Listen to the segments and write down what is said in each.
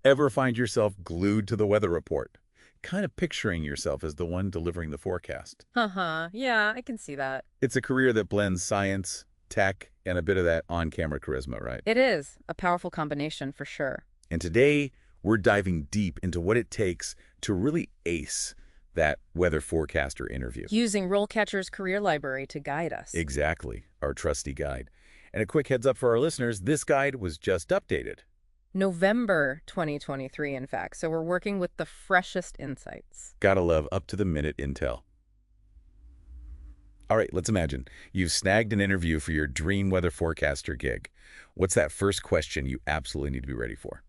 Ever find yourself glued to the weather report, kind of picturing yourself as the one delivering the forecast? Uh-huh. Yeah, I can see that. It's a career that blends science, tech, and a bit of that on-camera charisma, right? It is a powerful combination for sure. And today, we're diving deep into what it takes to really ace that weather forecaster interview. Using RoleCatcher's career library to guide us. Exactly, our trusty guide. And a quick heads up for our listeners, this guide was just updated. November 2023, in fact. So we're working with the freshest insights. Gotta love up-to-the-minute intel. All right, let's imagine you've snagged an interview for your dream weather forecaster gig. What's that first question you absolutely need to be ready for?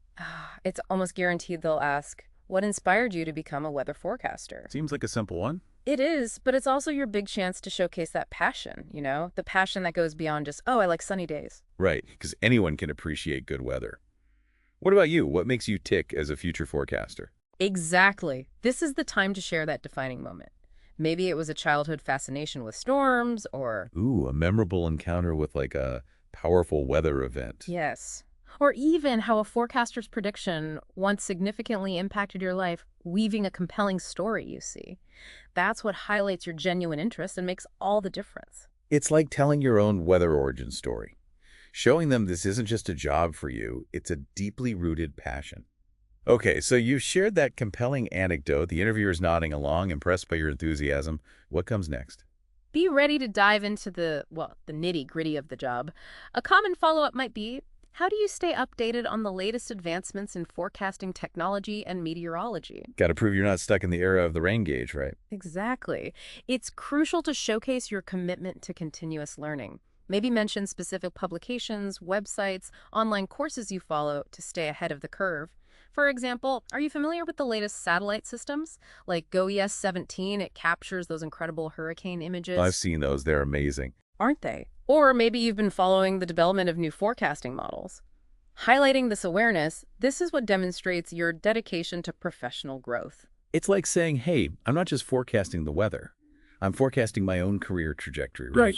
It's almost guaranteed they'll ask, what inspired you to become a weather forecaster? Seems like a simple one. It is, but it's also your big chance to showcase that passion, the passion that goes beyond just, oh, I like sunny days. Right, because anyone can appreciate good weather. What about you? What makes you tick as a future forecaster? Exactly. This is the time to share that defining moment. Maybe it was a childhood fascination with storms or, Ooh, a memorable encounter with like a powerful weather event. yes, or even how a forecaster's prediction once significantly impacted your life, weaving a compelling story, you see. That's what highlights your genuine interest and makes all the difference. It's like telling your own weather origin story. Showing them this isn't just a job for you, it's a deeply rooted passion. Okay, so you've shared that compelling anecdote. The interviewer's nodding along, impressed by your enthusiasm. What comes next? Be ready to dive into the nitty-gritty of the job. A common follow-up might be, how do you stay updated on the latest advancements in forecasting technology and meteorology? Got to prove you're not stuck in the era of the rain gauge, right? Exactly. It's crucial to showcase your commitment to continuous learning. Maybe mention specific publications, websites, online courses you follow to stay ahead of the curve. For example, are you familiar with the latest satellite systems? Like GOES 17, it captures those incredible hurricane I've images. seen those. They're amazing. Aren't they? Or maybe you've been following the development of new forecasting models. Highlighting this awareness, this is what demonstrates your dedication to professional growth. It's like saying, hey, I'm not just forecasting the weather. I'm forecasting my own career trajectory, right? Right.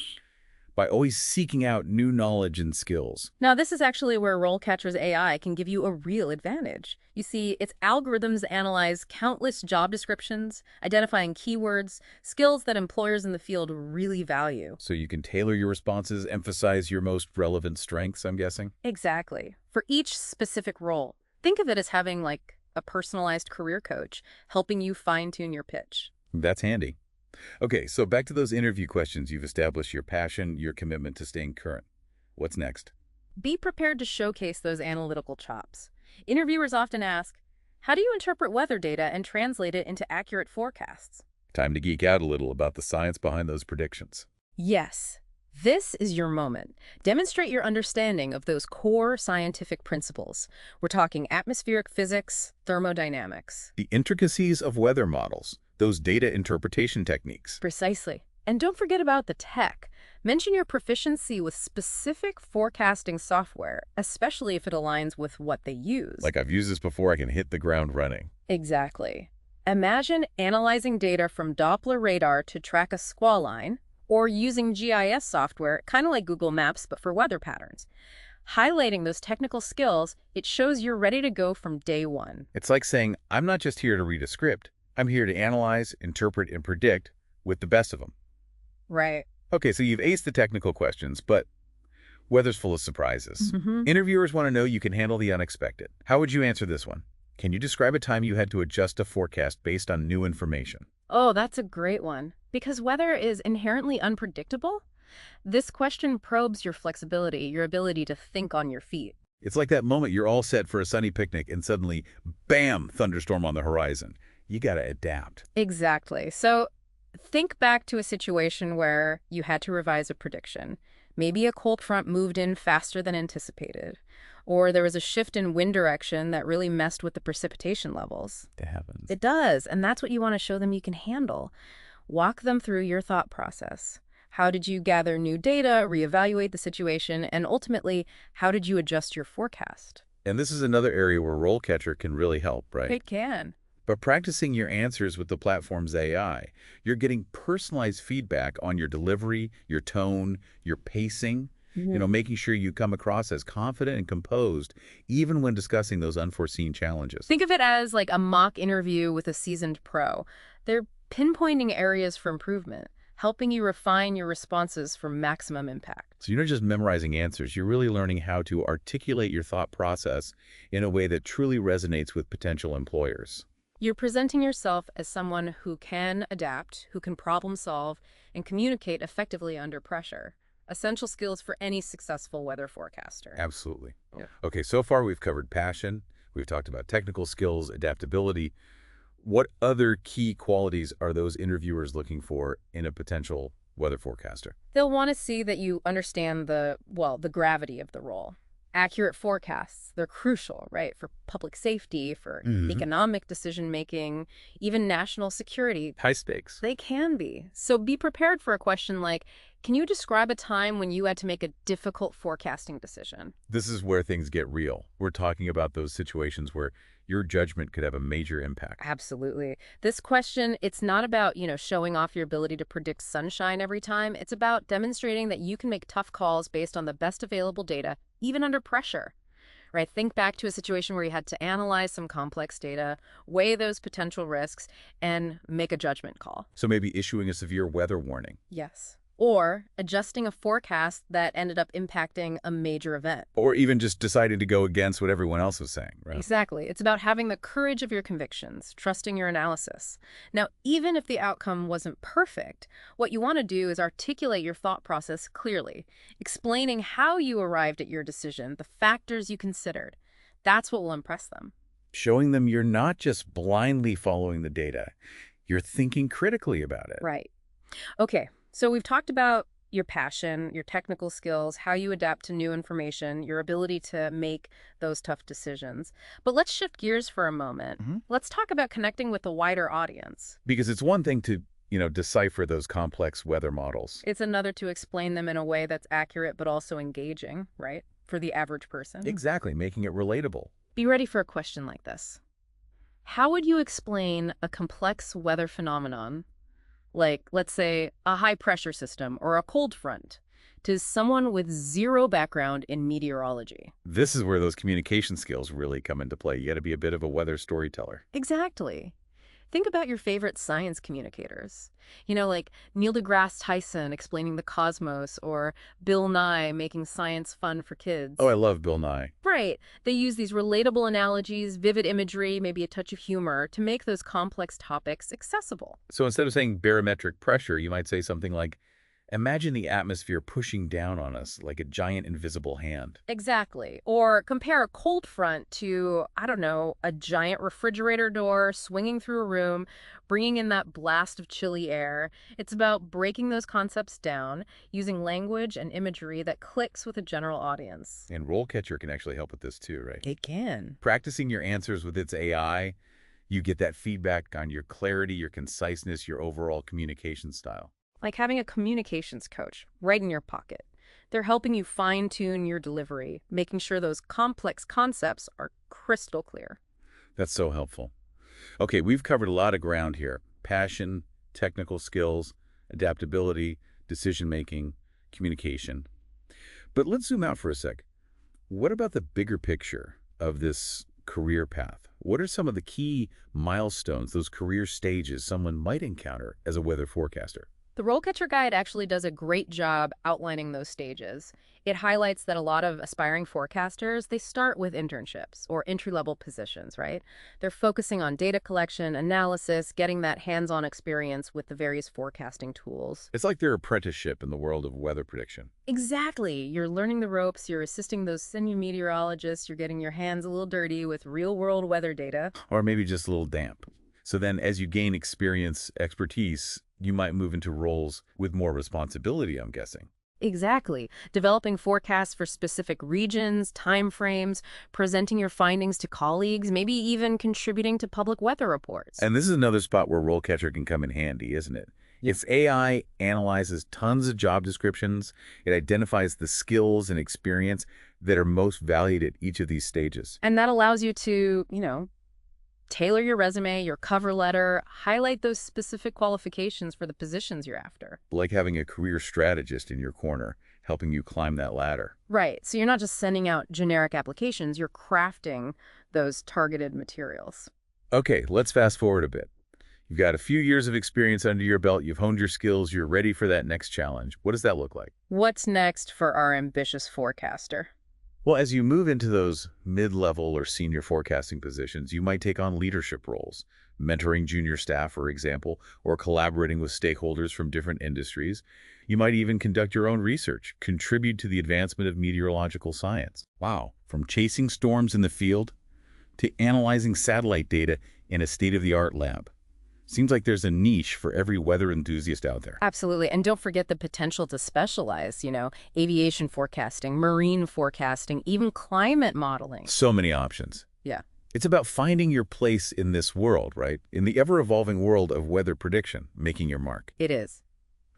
By always seeking out new knowledge and skills. Now, this is actually where RoleCatcher's AI can give you a real advantage. You see, its algorithms analyze countless job descriptions, identifying keywords, skills that employers in the field really value. So you can tailor your responses, emphasize your most relevant strengths, I'm guessing? Exactly. For each specific role, think of it as having like a personalized career coach, helping you fine-tune your pitch. That's handy. Okay, so back to those interview questions. You've established your passion, your commitment to staying current. What's next? Be prepared to showcase those analytical chops. Interviewers often ask, how do you interpret weather data and translate it into accurate forecasts? Time to geek out a little about the science behind those predictions. Yes, this is your moment. Demonstrate your understanding of those core scientific principles. We're talking atmospheric physics, thermodynamics. The intricacies of weather models, those data interpretation techniques. Precisely. And don't forget about the tech. Mention your proficiency with specific forecasting software, especially if it aligns with what they use. Like I've used this before, I can hit the ground running. Exactly. Imagine analyzing data from Doppler radar to track a squall line, or using GIS software, kind of like Google Maps, but for weather patterns. Highlighting those technical skills, it shows you're ready to go from day one. It's like saying, I'm not just here to read a script. I'm here to analyze, interpret, and predict with the best of them. Right. Okay, so you've aced the technical questions, but weather's full of surprises. Interviewers want to know you can handle the unexpected. How would you answer this one? Can you describe a time you had to adjust a forecast based on new information? Oh, that's a great one. Because weather is inherently unpredictable, this question probes your flexibility, your ability to think on your feet. It's like that moment you're all set for a sunny picnic and suddenly, bam, thunderstorm on the horizon. You got to adapt. Exactly. So think back to a situation where you had to revise a prediction. Maybe a cold front moved in faster than anticipated, or there was a shift in wind direction that really messed with the precipitation levels. That happens. It does, and that's what you want to show them you can handle. Walk them through your thought process. How did you gather new data, reevaluate the situation, and ultimately, how did you adjust your forecast? And this is another area where RoleCatcher can really help, right? It can. But practicing your answers with the platform's AI, you're getting personalized feedback on your delivery, your tone, your pacing. Making sure you come across as confident and composed, even when discussing those unforeseen challenges. Think of it as like a mock interview with a seasoned pro. They're pinpointing areas for improvement, helping you refine your responses for maximum impact. So you're not just memorizing answers, you're really learning how to articulate your thought process in a way that truly resonates with potential employers. You're presenting yourself as someone who can adapt, who can problem solve, and communicate effectively under pressure. Essential skills for any successful weather forecaster. Absolutely. Yeah. Okay, so far we've covered passion, we've talked about technical skills, adaptability. What other key qualities are those interviewers looking for in a potential weather forecaster? They'll want to see that you understand the gravity of the role. Accurate forecasts, they're crucial, right, for public safety, for economic decision-making, even national security. High stakes. They can be. So be prepared for a question like, can you describe a time when you had to make a difficult forecasting decision? This is where things get real. We're talking about those situations where your judgment could have a major impact. Absolutely. This question, it's not about, showing off your ability to predict sunshine every time. It's about demonstrating that you can make tough calls based on the best available data, even under pressure. Right? Think back to a situation where you had to analyze some complex data, weigh those potential risks, and make a judgment call. So maybe issuing a severe weather warning. Yes. Or adjusting a forecast that ended up impacting a major event. Or even just deciding to go against what everyone else was saying, right? Exactly. It's about having the courage of your convictions, trusting your analysis. Now, even if the outcome wasn't perfect, what you want to do is articulate your thought process clearly, explaining how you arrived at your decision, the factors you considered. That's what will impress them. Showing them you're not just blindly following the data, you're thinking critically about it. Right. Okay. So we've talked about your passion, your technical skills, how you adapt to new information, your ability to make those tough decisions. But let's shift gears for a moment. Let's talk about connecting with a wider audience. Because it's one thing to, decipher those complex weather models. It's another to explain them in a way that's accurate but also engaging, right? For the average person. Exactly, making it relatable. Be ready for a question like this. How would you explain a complex weather phenomenon, like, let's say, a high-pressure system or a cold front, to someone with zero background in meteorology? This is where those communication skills really come into play. You got to be a bit of a weather storyteller. Exactly. Think about your favorite science communicators. Like Neil deGrasse Tyson explaining the cosmos or Bill Nye making science fun for kids. Oh, I love Bill Nye. Right. They use these relatable analogies, vivid imagery, maybe a touch of humor to make those complex topics accessible. So instead of saying barometric pressure, you might say something like, imagine the atmosphere pushing down on us like a giant invisible hand. Exactly. Or compare a cold front to, I don't know, a giant refrigerator door swinging through a room, bringing in that blast of chilly air. It's about breaking those concepts down, using language and imagery that clicks with a general audience. And RoleCatcher can actually help with this too, right? It can. Practicing your answers with its AI, you get that feedback on your clarity, your conciseness, your overall communication style. Like having a communications coach right in your pocket. They're helping you fine-tune your delivery, making sure those complex concepts are crystal clear. That's so helpful. Okay, we've covered a lot of ground here. Passion, technical skills, adaptability, decision-making, communication. But let's zoom out for a sec. What about the bigger picture of this career path? What are some of the key milestones, those career stages someone might encounter as a weather forecaster? The RoleCatcher Guide actually does a great job outlining those stages. It highlights that a lot of aspiring forecasters, they start with internships or entry-level positions, right? They're focusing on data collection, analysis, getting that hands-on experience with the various forecasting tools. It's like their apprenticeship in the world of weather prediction. Exactly. You're learning the ropes, you're assisting those senior meteorologists, you're getting your hands a little dirty with real-world weather data. Or maybe just a little damp. So then as you gain experience, expertise, you might move into roles with more responsibility, I'm guessing. Exactly. Developing forecasts for specific regions, timeframes, presenting your findings to colleagues, maybe even contributing to public weather reports. And this is another spot where RoleCatcher can come in handy, isn't it? Its AI analyzes tons of job descriptions. It identifies the skills and experience that are most valued at each of these stages. And that allows you to, tailor your resume, your cover letter, highlight those specific qualifications for the positions you're after. Like having a career strategist in your corner, helping you climb that ladder. Right. So you're not just sending out generic applications, you're crafting those targeted materials. Okay, let's fast forward a bit. You've got a few years of experience under your belt, you've honed your skills, you're ready for that next challenge. What does that look like? What's next for our ambitious forecaster? Well, as you move into those mid-level or senior forecasting positions, you might take on leadership roles, mentoring junior staff, for example, or collaborating with stakeholders from different industries. You might even conduct your own research, contribute to the advancement of meteorological science. Wow, from chasing storms in the field to analyzing satellite data in a state-of-the-art lab. Seems like there's a niche for every weather enthusiast out there. Absolutely. And don't forget the potential to specialize, aviation forecasting, marine forecasting, even climate modeling. So many options. Yeah. It's about finding your place in this world, right? In the ever-evolving world of weather prediction, making your mark. It is.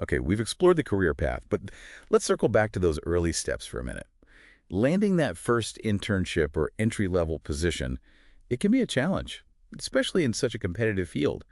Okay, we've explored the career path, but let's circle back to those early steps for a minute. Landing that first internship or entry-level position, it can be a challenge, especially in such a competitive field.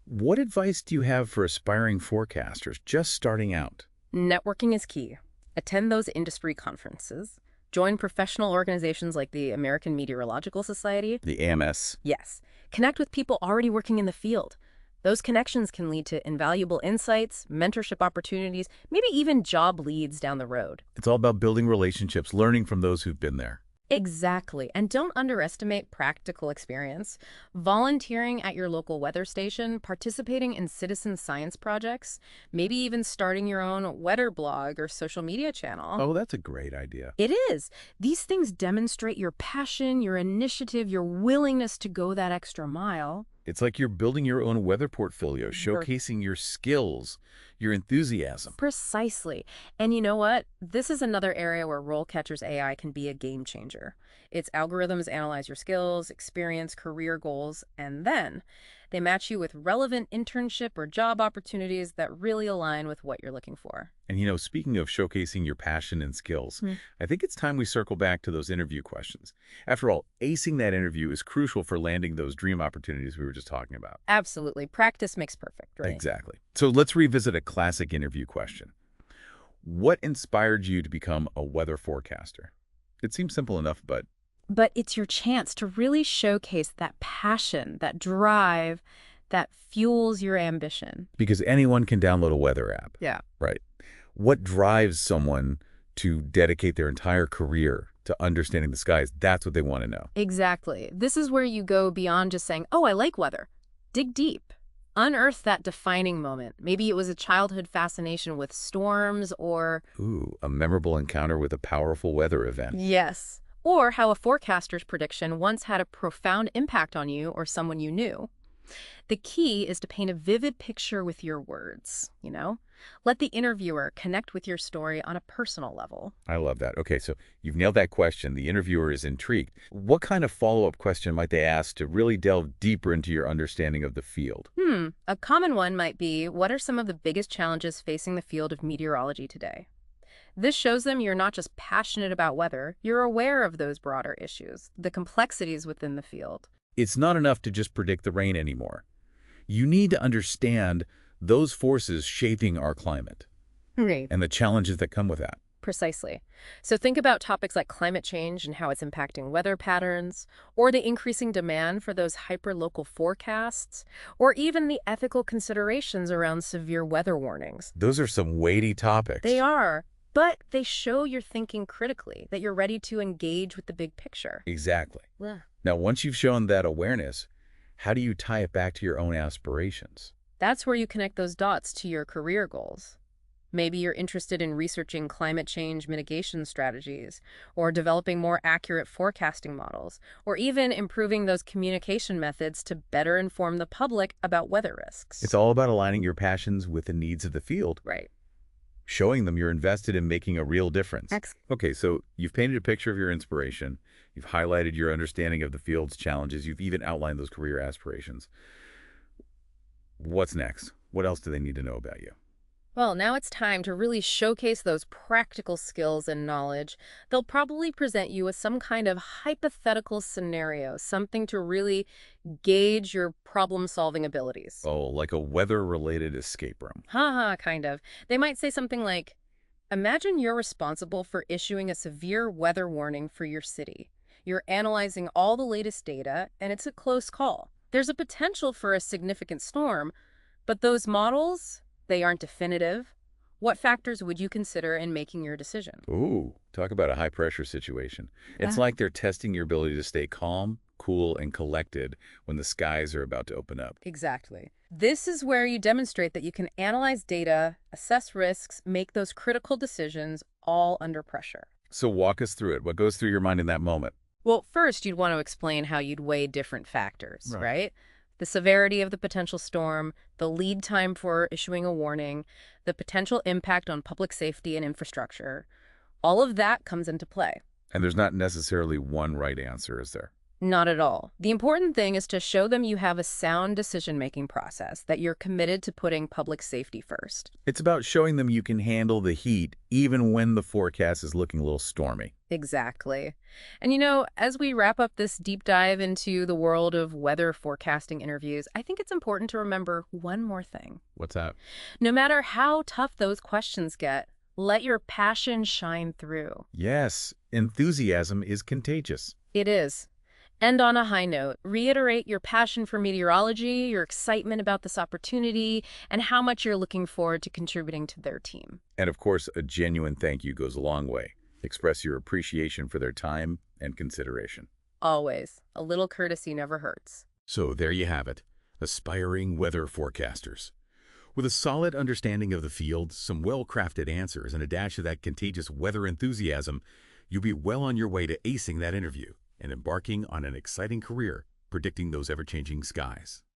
What advice do you have for aspiring forecasters just starting out? Networking is key. Attend those industry conferences. Join professional organizations like the American Meteorological Society. The AMS. Yes. Connect with people already working in the field. Those connections can lead to invaluable insights, mentorship opportunities, maybe even job leads down the road. It's all about building relationships, learning from those who've been there. Exactly. And don't underestimate practical experience. Volunteering at your local weather station, participating in citizen science projects, maybe even starting your own weather blog or social media channel. Oh, that's a great idea. It is. These things demonstrate your passion, your initiative, your willingness to go that extra mile. It's like you're building your own weather portfolio, showcasing your skills, your enthusiasm. Precisely. And you know what? This is another area where RoleCatcher's AI can be a game changer. Its algorithms analyze your skills, experience, career goals, and then they match you with relevant internship or job opportunities that really align with what you're looking for. And speaking of showcasing your passion and skills, I think it's time we circle back to those interview questions. After all, acing that interview is crucial for landing those dream opportunities we were just talking about. Absolutely. Practice makes perfect, right? Exactly. So let's revisit a classic interview question. What inspired you to become a weather forecaster? It seems simple enough, but it's your chance to really showcase that passion, that drive, that fuels your ambition. because anyone can download a weather app. Yeah. Right. What drives someone to dedicate their entire career to understanding the skies? That's what they want to know. Exactly. This is where you go beyond just saying, oh, I like weather. Dig deep. Unearth that defining moment. Maybe it was a childhood fascination with storms or... Ooh, a memorable encounter with a powerful weather event. Yes. Or how a forecaster's prediction once had a profound impact on you or someone you knew. The key is to paint a vivid picture with your words, Let the interviewer connect with your story on a personal level. I love that. Okay, so you've nailed that question. The interviewer is intrigued. What kind of follow-up question might they ask to really delve deeper into your understanding of the field? A common one might be, what are some of the biggest challenges facing the field of meteorology today? This shows them you're not just passionate about weather, you're aware of those broader issues, the complexities within the field. It's not enough to just predict the rain anymore. You need to understand those forces shaping our climate Right. and the challenges that come with that. Precisely. So think about topics like climate change and how it's impacting weather patterns, or the increasing demand for those hyperlocal forecasts, or even the ethical considerations around severe weather warnings. Those are some weighty topics. They are, but they show you're thinking critically, that you're ready to engage with the big picture. Exactly. Yeah. Now, once you've shown that awareness, how do you tie it back to your own aspirations? That's where you connect those dots to your career goals. Maybe you're interested in researching climate change mitigation strategies, or developing more accurate forecasting models, or even improving those communication methods to better inform the public about weather risks. It's all about aligning your passions with the needs of the field, Right. showing them you're invested in making a real difference. Excellent. Okay, so you've painted a picture of your inspiration. You've highlighted your understanding of the field's challenges. You've even outlined those career aspirations. What's next? What else do they need to know about you? Well, now it's time to really showcase those practical skills and knowledge. They'll probably present you with some kind of hypothetical scenario, something to really gauge your problem-solving abilities. Oh, like a weather-related escape room. Haha, kind of. They might say something like, Imagine you're responsible for issuing a severe weather warning for your city. You're analyzing all the latest data, and it's a close call. There's a potential for a significant storm, but those models, they aren't definitive. What factors would you consider in making your decision? Ooh, talk about a high-pressure situation. It's like they're testing your ability to stay calm, cool, and collected when the skies are about to open up. Exactly. This is where you demonstrate that you can analyze data, assess risks, make those critical decisions all under pressure. So walk us through it. What goes through your mind in that moment? Well, first, you'd want to explain how you'd weigh different factors, Right. right? The severity of the potential storm, the lead time for issuing a warning, the potential impact on public safety and infrastructure. All of that comes into play. And there's not necessarily one right answer, is there? Not at all. The important thing is to show them you have a sound decision-making process, that you're committed to putting public safety first. It's about showing them you can handle the heat even when the forecast is looking a little stormy. Exactly. And as we wrap up this deep dive into the world of weather forecasting interviews, I think it's important to remember one more thing. What's that? No matter how tough those questions get, let your passion shine through. Yes, enthusiasm is contagious. It is. End on a high note. Reiterate your passion for meteorology, your excitement about this opportunity, and how much you're looking forward to contributing to their team. And of course, a genuine thank you goes a long way. Express your appreciation for their time and consideration. Always. A little courtesy never hurts. So there you have it, aspiring weather forecasters. With a solid understanding of the field, some well-crafted answers, and a dash of that contagious weather enthusiasm, you'll be well on your way to acing that interview and embarking on an exciting career predicting those ever-changing skies.